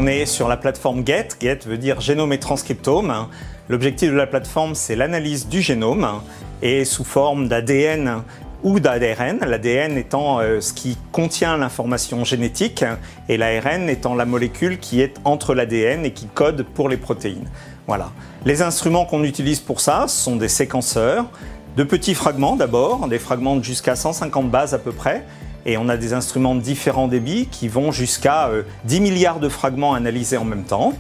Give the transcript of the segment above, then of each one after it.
est sur la plateforme GET. GET veut dire génome et transcriptome. L'objectif de la plateforme, c'est l'analyse du génome et sous forme d'ADN ou d'ARN, l'ADN étant ce qui contient l'information génétique et l'ARN étant la molécule qui est entre l'ADN et qui code pour les protéines. Voilà. Les instruments qu'on utilise pour ça sont des séquenceurs, de petits fragments d'abord, des fragments de jusqu'à 150 bases à peu près, et on a des instruments de différents débits qui vont jusqu'à 10 milliards de fragments analysés en même temps.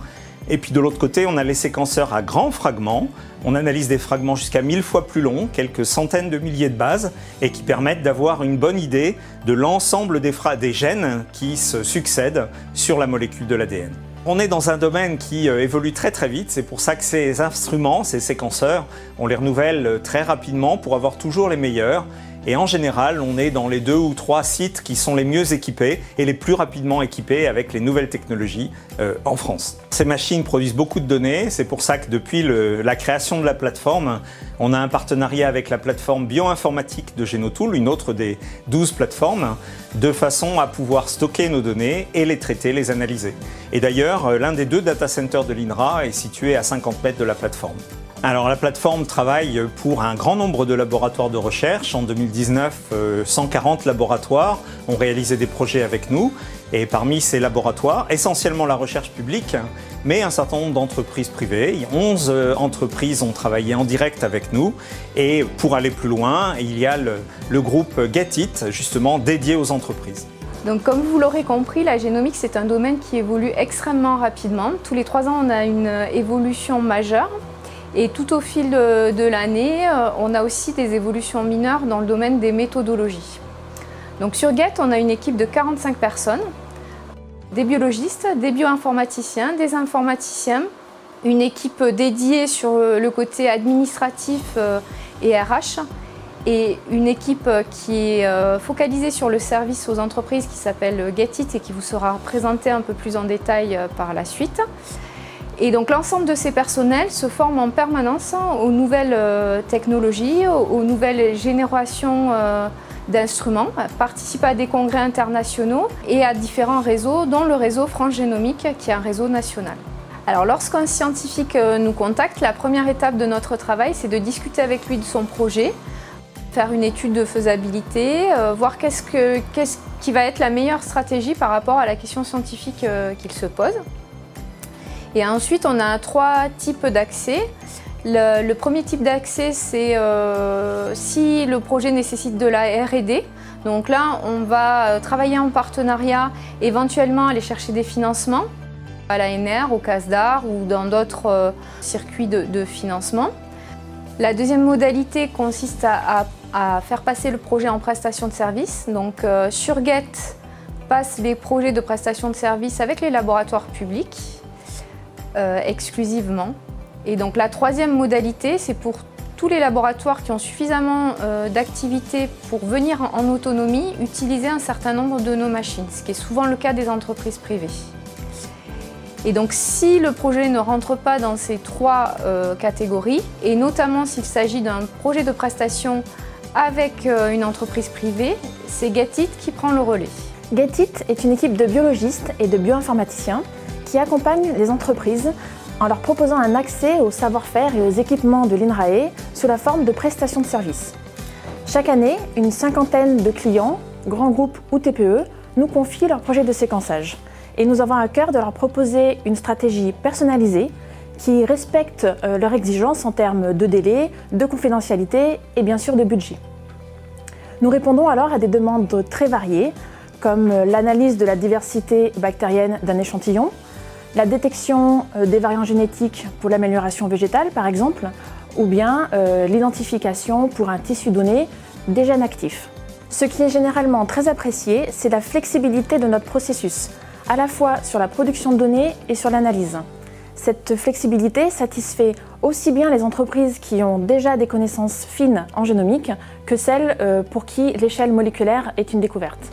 Et puis de l'autre côté, on a les séquenceurs à grands fragments. On analyse des fragments jusqu'à 1000 fois plus longs, quelques centaines de milliers de bases, et qui permettent d'avoir une bonne idée de l'ensemble des gènes qui se succèdent sur la molécule de l'ADN. On est dans un domaine qui évolue très très vite, c'est pour ça que ces instruments, ces séquenceurs, on les renouvelle très rapidement pour avoir toujours les meilleurs. Et en général, on est dans les 2 ou 3 sites qui sont les mieux équipés et les plus rapidement équipés avec les nouvelles technologies en France. Ces machines produisent beaucoup de données, c'est pour ça que depuis la création de la plateforme, on a un partenariat avec la plateforme bioinformatique de Genotool, une autre des 12 plateformes, de façon à pouvoir stocker nos données et les traiter, les analyser. Et d'ailleurs, l'un des 2 data centers de l'INRA est situé à 50 mètres de la plateforme. Alors la plateforme travaille pour un grand nombre de laboratoires de recherche. En 2019, 140 laboratoires ont réalisé des projets avec nous. Et parmi ces laboratoires, essentiellement la recherche publique, mais un certain nombre d'entreprises privées. 11 entreprises ont travaillé en direct avec nous. Et pour aller plus loin, il y a le groupe GetIt, justement dédié aux entreprises. Donc comme vous l'aurez compris, la génomique c'est un domaine qui évolue extrêmement rapidement. Tous les 3 ans, on a une évolution majeure. Et tout au fil de l'année, on a aussi des évolutions mineures dans le domaine des méthodologies. Donc sur GET, on a une équipe de 45 personnes, des biologistes, des bioinformaticiens, des informaticiens, une équipe dédiée sur le côté administratif et RH, et une équipe qui est focalisée sur le service aux entreprises qui s'appelle GetIt et qui vous sera présentée un peu plus en détail par la suite. Et donc l'ensemble de ces personnels se forment en permanence aux nouvelles technologies, aux nouvelles générations d'instruments, participent à des congrès internationaux et à différents réseaux, dont le réseau France Génomique, qui est un réseau national. Alors lorsqu'un scientifique nous contacte, la première étape de notre travail, c'est de discuter avec lui de son projet, faire une étude de faisabilité, voir qu'est-ce qui va être la meilleure stratégie par rapport à la question scientifique qu'il se pose. Et ensuite, on a 3 types d'accès. Le premier type d'accès, c'est si le projet nécessite de la R&D. Donc là, on va travailler en partenariat, éventuellement aller chercher des financements à l'ANR, au CASDAR ou dans d'autres circuits de financement. La deuxième modalité consiste à faire passer le projet en prestation de service. Donc sur GET, passe les projets de prestation de service avec les laboratoires publics. Exclusivement. Et donc la troisième modalité, c'est pour tous les laboratoires qui ont suffisamment d'activités pour venir en autonomie, utiliser un certain nombre de nos machines, ce qui est souvent le cas des entreprises privées. Et donc si le projet ne rentre pas dans ces 3 catégories, et notamment s'il s'agit d'un projet de prestation avec une entreprise privée, c'est GetIt qui prend le relais. GetIt est une équipe de biologistes et de bioinformaticiens qui accompagnent les entreprises en leur proposant un accès au savoir-faire et aux équipements de l'INRAE sous la forme de prestations de services. Chaque année, une 50aine de clients, grands groupes ou TPE, nous confient leurs projets de séquençage. Et nous avons à cœur de leur proposer une stratégie personnalisée qui respecte leurs exigences en termes de délai, de confidentialité et bien sûr de budget. Nous répondons alors à des demandes très variées, comme l'analyse de la diversité bactérienne d'un échantillon, la détection des variants génétiques pour l'amélioration végétale par exemple, ou bien l'identification pour un tissu donné des gènes actifs. Ce qui est généralement très apprécié, c'est la flexibilité de notre processus, à la fois sur la production de données et sur l'analyse. Cette flexibilité satisfait aussi bien les entreprises qui ont déjà des connaissances fines en génomique que celles pour qui l'échelle moléculaire est une découverte.